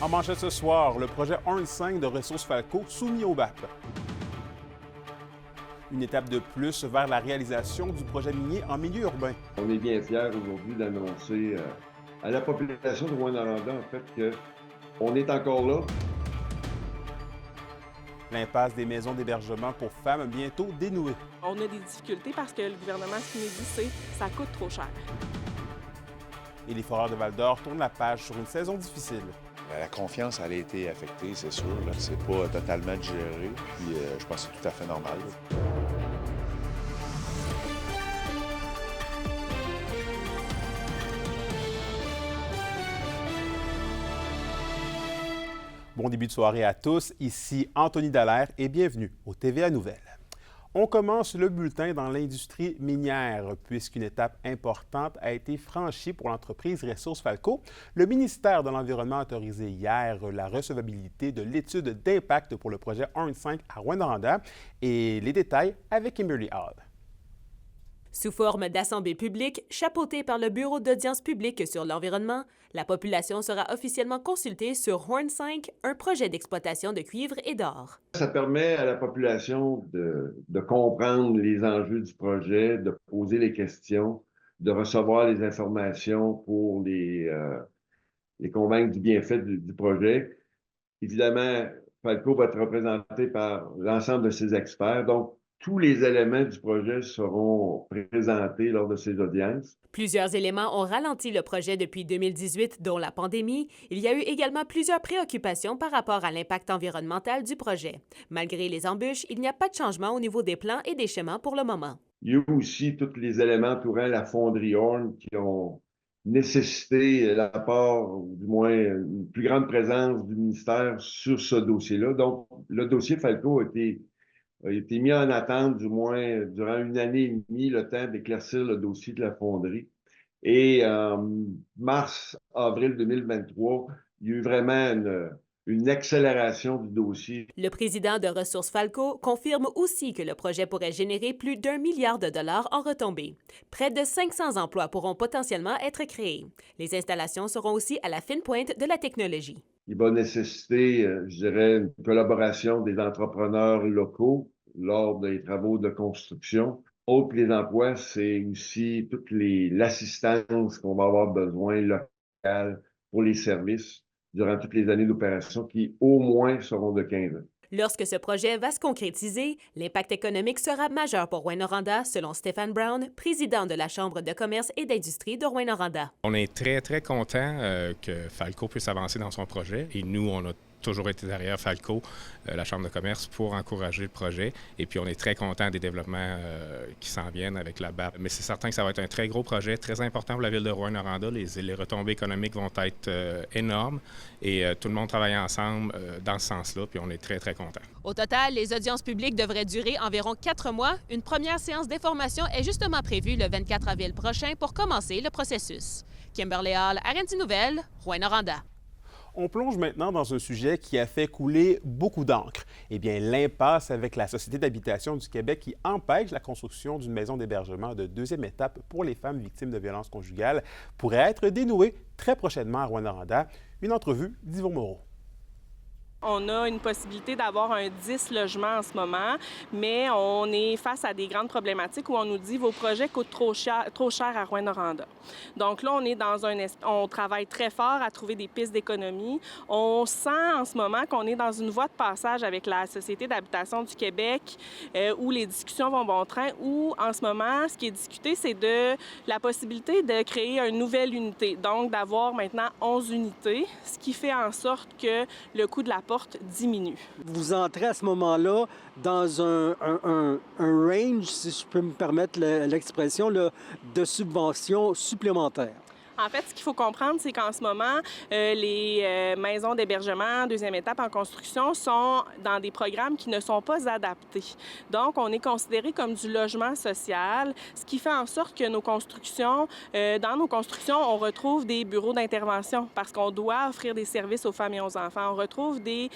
En manchette ce soir, le projet Horn 5 de Ressources Falco soumis au BAP. Une étape de plus vers la réalisation du projet minier en milieu urbain. On est bien fiers aujourd'hui d'annoncer à la population de Rouyn-Noranda, en fait, qu'on est encore là. L'impasse des maisons d'hébergement pour femmes bientôt dénouée. On a des difficultés parce que le gouvernement, ce qu'il nous dit, c'est que ça coûte trop cher. Et les foreurs de Val-d'Or tournent la page sur une saison difficile. La confiance, elle a été affectée, c'est sûr. C'est pas totalement digéré, puis je pense que c'est tout à fait normal. Bon début de soirée à tous, ici Anthony Dallaire et bienvenue au TVA Nouvelles. On commence le bulletin dans l'industrie minière, puisqu'une étape importante a été franchie pour l'entreprise Ressources Falco. Le ministère de l'Environnement a autorisé hier la recevabilité de l'étude d'impact pour le projet Horn 5 à Rouyn-Noranda. Et les détails avec Kimberly Hall. Sous forme d'assemblée publique, chapeautée par le Bureau d'audience publique sur l'environnement, la population sera officiellement consultée sur Horn 5, un projet d'exploitation de cuivre et d'or. Ça permet à la population de comprendre les enjeux du projet, de poser les questions, de recevoir les informations pour les convaincre du bienfait du projet. Évidemment, Falco va être représenté par l'ensemble de ses experts, donc tous les éléments du projet seront présentés lors de ces audiences. Plusieurs éléments ont ralenti le projet depuis 2018, dont la pandémie. Il y a eu également plusieurs préoccupations par rapport à l'impact environnemental du projet. Malgré les embûches, il n'y a pas de changement au niveau des plans et des schémas pour le moment. Il y a eu aussi tous les éléments entourant la fonderie Horn qui ont nécessité l'apport, ou du moins une plus grande présence du ministère sur ce dossier-là. Donc, le dossier Falco a été mis en attente, du moins durant une année et demie, le temps d'éclaircir le dossier de la fonderie. Et en mars-avril 2023, il y a eu vraiment une accélération du dossier. Le président de Ressources Falco confirme aussi que le projet pourrait générer plus d'1 milliard de dollars en retombées. Près de 500 emplois pourront potentiellement être créés. Les installations seront aussi à la fine pointe de la technologie. Il va nécessiter, je dirais, une collaboration des entrepreneurs locaux lors des travaux de construction. Autre que les emplois, c'est aussi toute l'assistance qu'on va avoir besoin locale pour les services durant toutes les années d'opération qui, au moins, seront de 15 ans. Lorsque ce projet va se concrétiser, l'impact économique sera majeur pour Rouyn-Noranda, selon Stéphane Brown, président de la Chambre de commerce et d'industrie de Rouyn-Noranda. On est très, très content que Falco puisse avancer dans son projet et nous, on a toujours été derrière Falco, la Chambre de commerce, pour encourager le projet. Et puis, on est très content des développements qui s'en viennent avec la BAP. Mais c'est certain que ça va être un très gros projet, très important pour la ville de Rouyn-Noranda. Les retombées économiques vont être énormes et tout le monde travaille ensemble dans ce sens-là, puis on est très, très content. Au total, les audiences publiques devraient durer environ 4 mois. Une première séance d'information est justement prévue le 24 avril prochain pour commencer le processus. Kimberly Hall, RNC Nouvelles, Rouyn-Noranda. On plonge maintenant dans un sujet qui a fait couler beaucoup d'encre. Eh bien, l'impasse avec la Société d'habitation du Québec qui empêche la construction d'une maison d'hébergement de deuxième étape pour les femmes victimes de violences conjugales pourrait être dénouée très prochainement à Rouyn-Noranda. Une entrevue d'Yvon Moreau. On a une possibilité d'avoir un 10 logements en ce moment, mais on est face à des grandes problématiques où on nous dit vos projets coûtent trop cher à Rouyn-Noranda. Donc là, on travaille très fort à trouver des pistes d'économie. On sent en ce moment qu'on est dans une voie de passage avec la Société d'habitation du Québec où les discussions vont bon train, où en ce moment, ce qui est discuté, c'est de la possibilité de créer une nouvelle unité, donc d'avoir maintenant 11 unités, ce qui fait en sorte que le coût de la porte diminue. Vous entrez à ce moment-là dans un range, si je peux me permettre l'expression, de subventions supplémentaires. En fait, ce qu'il faut comprendre, c'est qu'en ce moment, les maisons d'hébergement, deuxième étape en construction, sont dans des programmes qui ne sont pas adaptés. Donc, on est considéré comme du logement social, ce qui fait en sorte que dans nos constructions, on retrouve des bureaux d'intervention parce qu'on doit offrir des services aux femmes et aux enfants. On retrouve des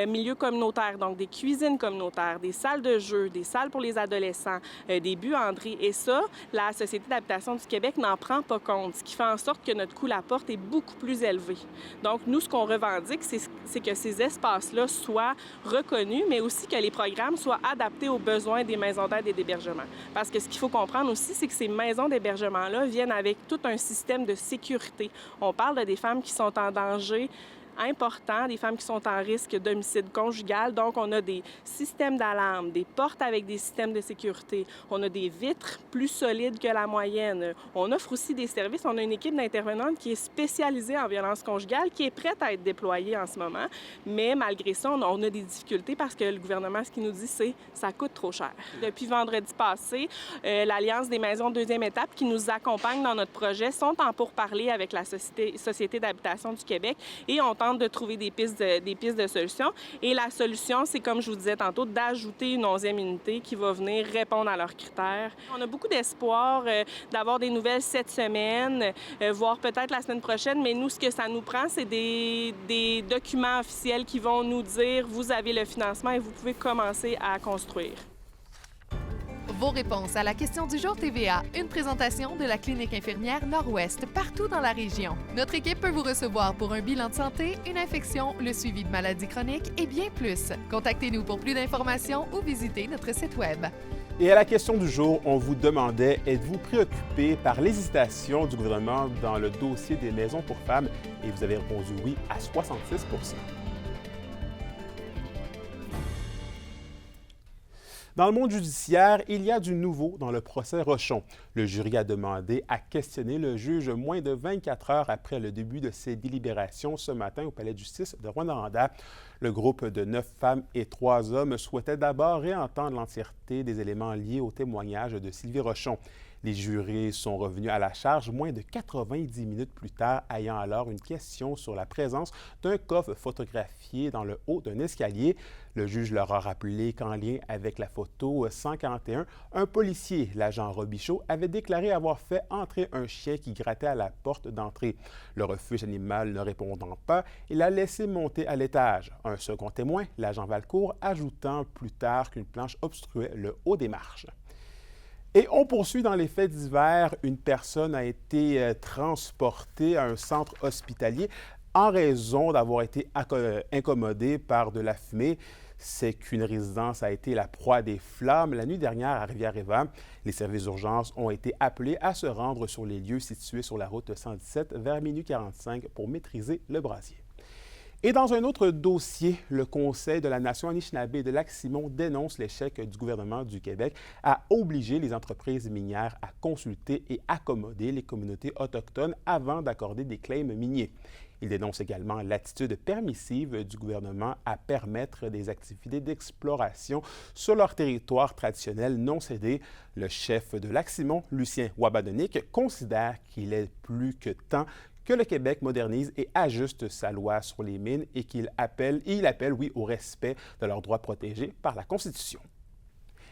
milieux communautaires, donc des cuisines communautaires, des salles de jeux, des salles pour les adolescents, des buanderies. Et ça, la Société d'habitation du Québec n'en prend pas compte, ce qui fait en sorte que notre coût à la porte est beaucoup plus élevé. Donc, nous, ce qu'on revendique, c'est que ces espaces-là soient reconnus, mais aussi que les programmes soient adaptés aux besoins des maisons d'aide et d'hébergement. Parce que ce qu'il faut comprendre aussi, c'est que ces maisons d'hébergement-là viennent avec tout un système de sécurité. On parle de des femmes qui sont en danger important, des femmes qui sont en risque d'homicide conjugal. Donc, on a des systèmes d'alarme, des portes avec des systèmes de sécurité. On a des vitres plus solides que la moyenne. On offre aussi des services. On a une équipe d'intervenantes qui est spécialisée en violence conjugale, qui est prête à être déployée en ce moment. Mais malgré ça, on a des difficultés parce que le gouvernement, ce qu'il nous dit, c'est que ça coûte trop cher. Depuis vendredi passé, l'Alliance des maisons deuxième étape qui nous accompagne dans notre projet sont en pourparlers avec la Société d'habitation du Québec et on tente de trouver des pistes de solutions. Et la solution, c'est, comme je vous disais tantôt, d'ajouter une 11e unité qui va venir répondre à leurs critères. On a beaucoup d'espoir d'avoir des nouvelles cette semaine, voire peut-être la semaine prochaine, mais nous, ce que ça nous prend, c'est des documents officiels qui vont nous dire « vous avez le financement et vous pouvez commencer à construire ». Vos réponses à la question du jour TVA, une présentation de la clinique infirmière Nord-Ouest partout dans la région. Notre équipe peut vous recevoir pour un bilan de santé, une infection, le suivi de maladies chroniques et bien plus. Contactez-nous pour plus d'informations ou visitez notre site Web. Et à la question du jour, on vous demandait, êtes-vous préoccupé par l'hésitation du gouvernement dans le dossier des maisons pour femmes? Et vous avez répondu oui à 66 %. Dans le monde judiciaire, il y a du nouveau dans le procès Rochon. Le jury a demandé à questionner le juge moins de 24 heures après le début de ses délibérations ce matin au palais de justice de Rouyn-Noranda. Le groupe de 9 femmes et 3 hommes souhaitait d'abord réentendre l'entièreté des éléments liés au témoignage de Sylvie Rochon. Les jurés sont revenus à la charge moins de 90 minutes plus tard, ayant alors une question sur la présence d'un coffre photographié dans le haut d'un escalier. Le juge leur a rappelé qu'en lien avec la photo 141, un policier, l'agent Robichaud, avait déclaré avoir fait entrer un chien qui grattait à la porte d'entrée. Le refuge animal ne répondant pas, il l'a laissé monter à l'étage. Un second témoin, l'agent Valcourt, ajoutant plus tard qu'une planche obstruait le haut des marches. Et on poursuit dans les faits divers. Une personne a été transportée à un centre hospitalier en raison d'avoir été incommodée par de la fumée. C'est qu'une résidence a été la proie des flammes la nuit dernière à Rivière-Éva. Les services d'urgence ont été appelés à se rendre sur les lieux situés sur la route 117 vers minuit 45 pour maîtriser le brasier. Et dans un autre dossier, le Conseil de la Nation Anishinaabe de Lac-Simon dénonce l'échec du gouvernement du Québec à obliger les entreprises minières à consulter et accommoder les communautés autochtones avant d'accorder des claims miniers. Il dénonce également l'attitude permissive du gouvernement à permettre des activités d'exploration sur leur territoire traditionnel non cédé. Le chef de Lac-Simon, Lucien Wabadonic, considère qu'il est plus que temps que le Québec modernise et ajuste sa loi sur les mines et qu'il appelle au respect de leurs droits protégés par la Constitution.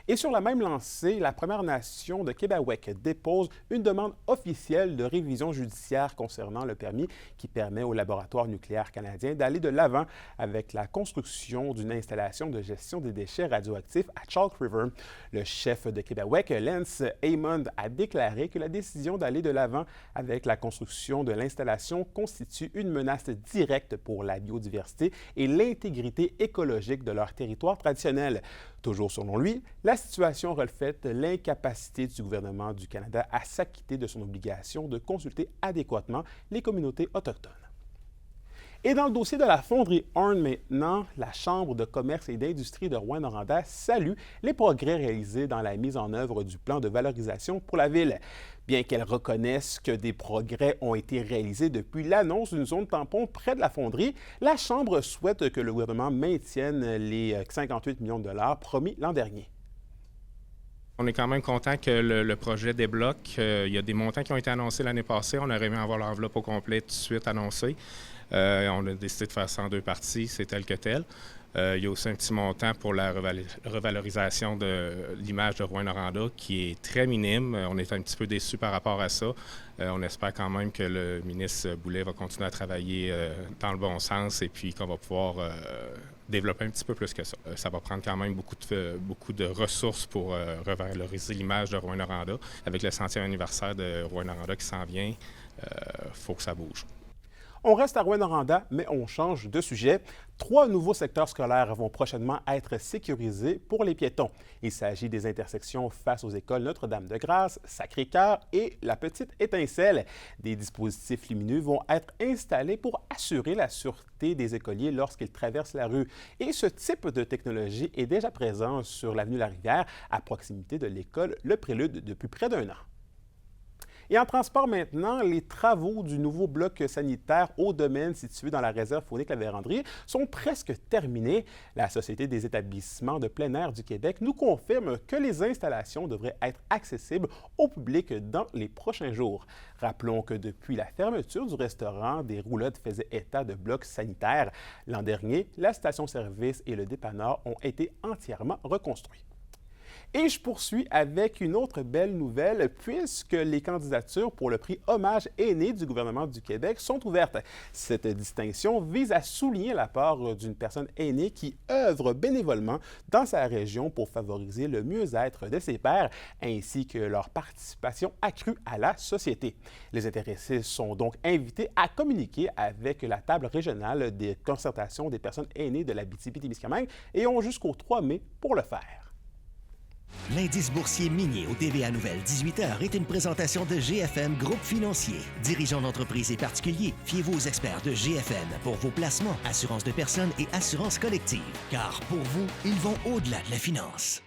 Et sur la même lancée, la Première Nation de Québec dépose une demande officielle de révision judiciaire concernant le permis qui permet au laboratoire nucléaire canadien d'aller de l'avant avec la construction d'une installation de gestion des déchets radioactifs à Chalk River. Le chef de Québec, Lance Hammond, a déclaré que la décision d'aller de l'avant avec la construction de l'installation constitue une menace directe pour la biodiversité et l'intégrité écologique de leur territoire traditionnel. Toujours selon lui, la situation reflète l'incapacité du gouvernement du Canada à s'acquitter de son obligation de consulter adéquatement les communautés autochtones. Et dans le dossier de la fonderie Horn maintenant, la Chambre de commerce et d'industrie de Rouyn-Noranda salue les progrès réalisés dans la mise en œuvre du plan de valorisation pour la ville. Bien qu'elle reconnaisse que des progrès ont été réalisés depuis l'annonce d'une zone tampon près de la fonderie, la Chambre souhaite que le gouvernement maintienne les 58 millions de dollars promis l'an dernier. On est quand même content que le projet débloque. Il y a des montants qui ont été annoncés l'année passée. On aurait aimé avoir l'enveloppe au complet tout de suite annoncée. On a décidé de faire ça en 2 parties, c'est tel que tel. Il y a aussi un petit montant pour la revalorisation de l'image de Rouyn-Noranda qui est très minime. On est un petit peu déçus par rapport à ça. On espère quand même que le ministre Boulet va continuer à travailler dans le bon sens et puis qu'on va pouvoir développer un petit peu plus que ça. Ça va prendre quand même beaucoup de ressources pour revaloriser l'image de Rouyn-Noranda. Avec le 100e anniversaire de Rouyn-Noranda qui s'en vient, faut que ça bouge. On reste à Rouyn-Noranda, mais on change de sujet. 3 nouveaux secteurs scolaires vont prochainement être sécurisés pour les piétons. Il s'agit des intersections face aux écoles Notre-Dame-de-Grâce, Sacré-Cœur et la Petite Étincelle. Des dispositifs lumineux vont être installés pour assurer la sûreté des écoliers lorsqu'ils traversent la rue. Et ce type de technologie est déjà présent sur l'avenue La-Rivière, à proximité de l'école Le Prélude depuis près d'1 an. Et en transport maintenant, les travaux du nouveau bloc sanitaire Haut Domaine situé dans la réserve faunique La Vérandrie sont presque terminés. La Société des établissements de plein air du Québec nous confirme que les installations devraient être accessibles au public dans les prochains jours. Rappelons que depuis la fermeture du restaurant, des roulottes faisaient état de blocs sanitaires. L'an dernier, la station-service et le dépanneur ont été entièrement reconstruits. Et je poursuis avec une autre belle nouvelle, puisque les candidatures pour le prix Hommage aîné du gouvernement du Québec sont ouvertes. Cette distinction vise à souligner l'apport d'une personne aînée qui œuvre bénévolement dans sa région pour favoriser le mieux-être de ses pairs, ainsi que leur participation accrue à la société. Les intéressés sont donc invités à communiquer avec la table régionale des concertations des personnes aînées de l'Abitibi-Témiscamingue et ont jusqu'au 3 mai pour le faire. L'indice boursier minier au TVA Nouvelle 18h est une présentation de GFM Groupe Financier. Dirigeants d'entreprises et particuliers, fiez-vous aux experts de GFM pour vos placements, assurances de personnes et assurances collectives. Car pour vous, ils vont au-delà de la finance.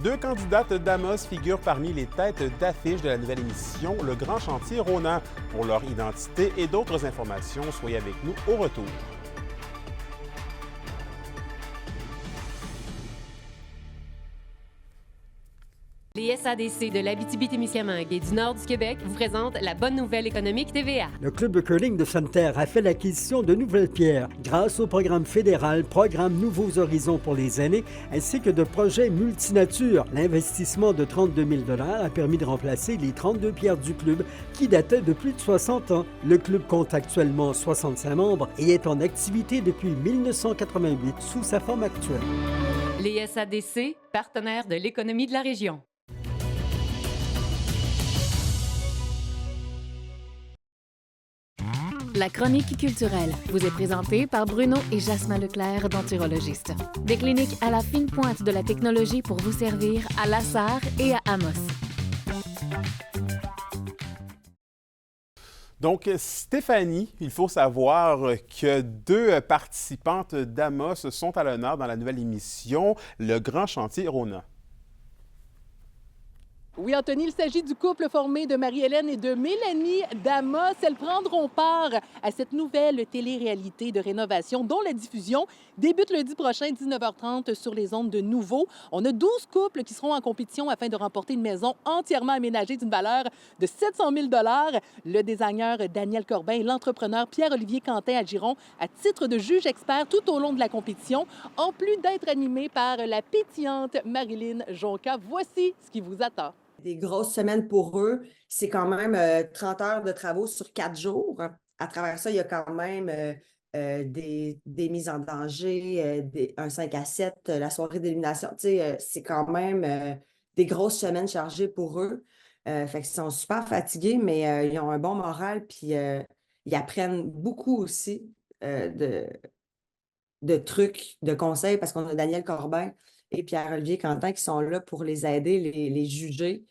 2 candidates d'Amos figurent parmi les têtes d'affiche de la nouvelle émission Le Grand Chantier Rona. Pour leur identité et d'autres informations, soyez avec nous au retour. Les SADC de l'Abitibi-Témiscamingue et du nord du Québec vous présentent la bonne nouvelle économique TVA. Le club de curling de Sainte-Terre a fait l'acquisition de nouvelles pierres grâce au programme fédéral Programme Nouveaux Horizons pour les aînés ainsi que de projets multinatures. L'investissement de 32 000 $ a permis de remplacer les 32 pierres du club qui dataient de plus de 60 ans. Le club compte actuellement 65 membres et est en activité depuis 1988 sous sa forme actuelle. Les SADC, partenaires de l'économie de la région. La chronique culturelle vous est présentée par Bruno et Jasmin Leclerc, denturologistes. Des cliniques à la fine pointe de la technologie pour vous servir à La Sarre et à Amos. Donc, Stéphanie, il faut savoir que 2 participantes d'Amos sont à l'honneur dans la nouvelle émission Le Grand Chantier Rona. Oui, Anthony, il s'agit du couple formé de Marie-Hélène et de Mélanie d'Amos. Elles prendront part à cette nouvelle télé-réalité de rénovation dont la diffusion débute lundi prochain, 19h30, sur les ondes de Nouveau. On a 12 couples qui seront en compétition afin de remporter une maison entièrement aménagée d'une valeur de 700 000 $. Le designer Daniel Corbin et l'entrepreneur Pierre-Olivier Quentin agiront à titre de juge expert tout au long de la compétition, en plus d'être animés par la pétillante Marilyn Jonca. Voici ce qui vous attend. Des grosses semaines pour eux. C'est quand même 30 heures de travaux sur 4 jours. À travers ça, il y a quand même des mises en danger, un 5 à 7, la soirée d'illumination. C'est quand même des grosses semaines chargées pour eux. Fait qu'ils sont super fatigués, mais ils ont un bon moral, puis ils apprennent beaucoup aussi de trucs, de conseils, parce qu'on a Daniel Corbin et Pierre-Olivier Quentin qui sont là pour les aider, les juger,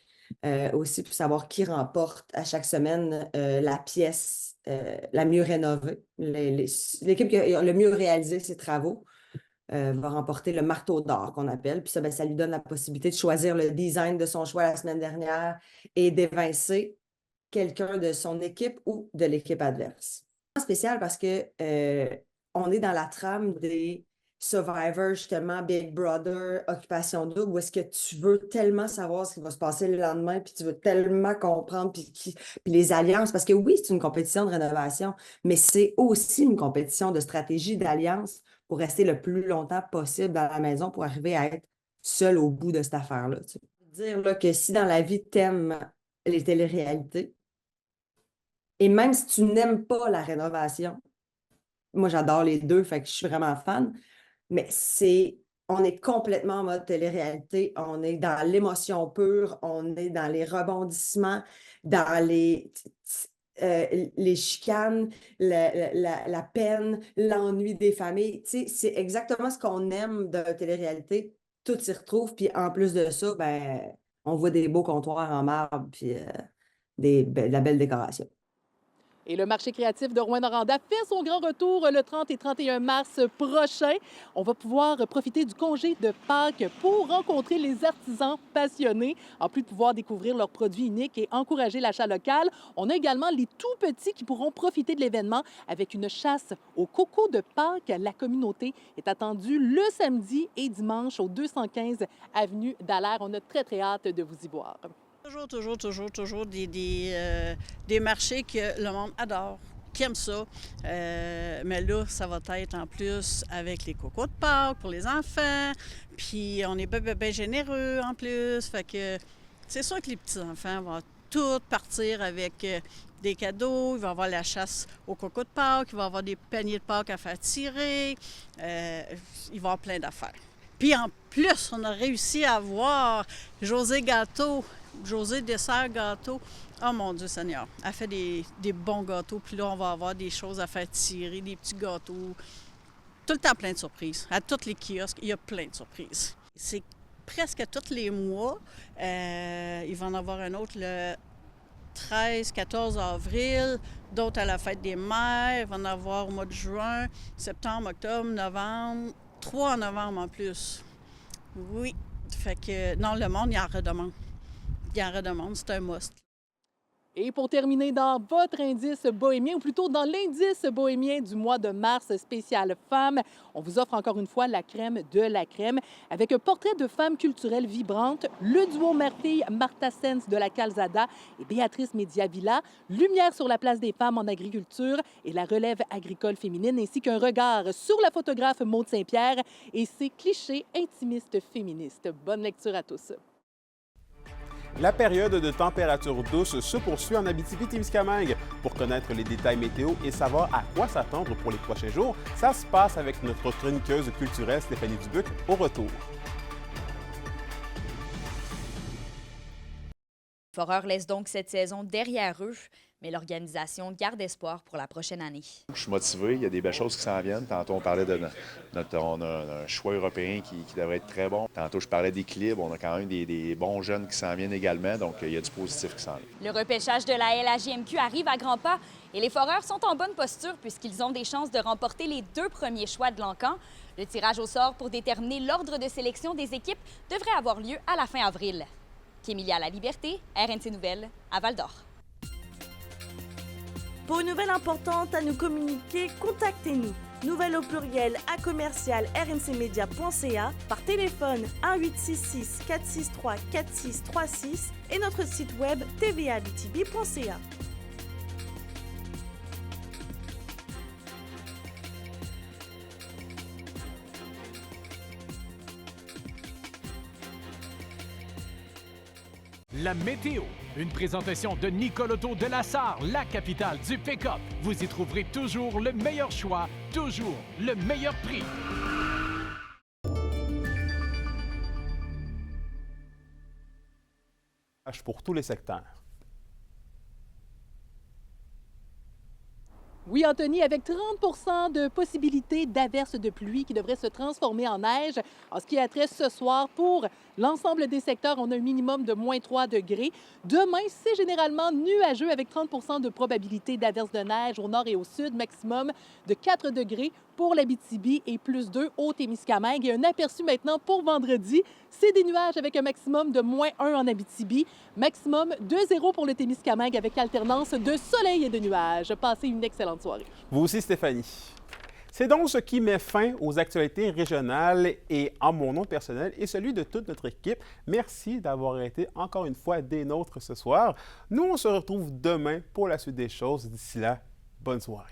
aussi pour savoir qui remporte à chaque semaine la pièce la mieux rénovée. L'équipe qui a le mieux réalisé ses travaux va remporter le marteau d'or qu'on appelle. Puis ça, ça lui donne la possibilité de choisir le design de son choix la semaine dernière et d'évincer quelqu'un de son équipe ou de l'équipe adverse. C'est spécial parce que on est dans la trame des Survivor, justement, Big Brother, Occupation Double, où est-ce que tu veux tellement savoir ce qui va se passer le lendemain, puis tu veux tellement comprendre, puis les alliances, parce que oui, c'est une compétition de rénovation, mais c'est aussi une compétition de stratégie d'alliance pour rester le plus longtemps possible dans la maison pour arriver à être seul au bout de cette affaire-là. Tu veux dire là, que si dans la vie, tu aimes les téléréalités, et même si tu n'aimes pas la rénovation, moi j'adore les deux, fait que je suis vraiment fan, mais c'est on est complètement en mode télé-réalité. On est dans l'émotion pure, on est dans les rebondissements, dans les chicanes, la peine, l'ennui des familles. Tu sais, c'est exactement ce qu'on aime de la télé-réalité. Tout s'y retrouve. Puis en plus de ça, ben, on voit des beaux comptoirs en marbre puis de la belle décoration. Et le marché créatif de Rouyn-Noranda fait son grand retour le 30 et 31 mars prochain. On va pouvoir profiter du congé de Pâques pour rencontrer les artisans passionnés, en plus de pouvoir découvrir leurs produits uniques et encourager l'achat local. On a également les tout-petits qui pourront profiter de l'événement avec une chasse au coco de Pâques. La communauté est attendue le samedi et dimanche au 215 avenue Dallaire. On a très, très hâte de vous y voir. Toujours des marchés que le monde adore, qui aime ça. Mais là, ça va être en plus avec les cocos de Pâques pour les enfants. Puis on est bien généreux en plus. Fait que c'est sûr que les petits-enfants vont tous partir avec des cadeaux. Il va y avoir la chasse aux cocos de Pâques. Il va y avoir des paniers de Pâques à faire tirer. Il va y avoir plein d'affaires. Puis en plus, on a réussi à avoir José Dessert Gâteau. Oh mon Dieu Seigneur, elle fait des bons gâteaux. Puis là, on va avoir des choses à faire tirer, des petits gâteaux. Tout le temps plein de surprises. À tous les kiosques, il y a plein de surprises. C'est presque tous les mois. Il va en avoir un autre le 13-14 avril, d'autres à la fête des mères. Il va en avoir au mois de juin, septembre, octobre, novembre. 3 en novembre en plus. Oui. Fait que, non, le monde, il en redemande. Il en redemande, c'est un must. Et pour terminer dans votre indice bohémien, ou plutôt dans l'indice bohémien du mois de mars spécial femmes, on vous offre encore une fois la crème de la crème avec un portrait de femmes culturelles vibrantes, le duo mère-fille Martha Sens de la Calzada et Béatrice Mediavilla, lumière sur la place des femmes en agriculture et la relève agricole féminine, ainsi qu'un regard sur la photographe Maude Saint-Pierre et ses clichés intimistes féministes. Bonne lecture à tous. La période de température douce se poursuit en Abitibi-Témiscamingue. Pour connaître les détails météo et savoir à quoi s'attendre pour les prochains jours, ça se passe avec notre chroniqueuse culturelle Stéphanie Dubuc au retour. Les Foreurs laissent donc cette saison derrière eux, mais l'organisation garde espoir pour la prochaine année. Je suis motivé, il y a des belles choses qui s'en viennent. Tantôt, on parlait de on a un choix européen qui devrait être très bon. Tantôt, je parlais d'équilibre. On a quand même des bons jeunes qui s'en viennent également, donc il y a du positif qui s'en vient. Le repêchage de la LHJMQ arrive à grands pas et les Foreurs sont en bonne posture puisqu'ils ont des chances de remporter les 2 premiers choix de l'Encan. Le tirage au sort pour déterminer l'ordre de sélection des équipes devrait avoir lieu à la fin avril. Kémilia La Liberté, RNC Nouvelles, à Val-d'Or. Pour une nouvelle importante à nous communiquer, contactez-nous. Nouvelle au pluriel à commercial rncmedia.ca, par téléphone 1-866 463 4636 et notre site web tvabitibi.ca. La météo, une présentation de Nicole Auto de la Sarre, la capitale du pick-up. Vous y trouverez toujours le meilleur choix, toujours le meilleur prix. Pour tous les secteurs. Oui, Anthony, avec 30 de possibilités d'averses de pluie qui devraient se transformer en neige. En ce qui a trait ce soir, pour l'ensemble des secteurs, on a un minimum de moins 3 degrés. Demain, c'est généralement nuageux avec 30 de probabilité d'averses de neige au nord et au sud, maximum de 4 degrés pour l'Abitibi et plus 2 au Témiscamingue. Et un aperçu maintenant pour vendredi, c'est des nuages avec un maximum de moins 1 en Abitibi, maximum de 0 pour le Témiscamingue avec alternance de soleil et de nuages. Passez une excellente soirée. Vous aussi, Stéphanie. C'est donc ce qui met fin aux actualités régionales et en mon nom personnel et celui de toute notre équipe. Merci d'avoir été encore une fois des nôtres ce soir. Nous, on se retrouve demain pour la suite des choses. D'ici là, bonne soirée.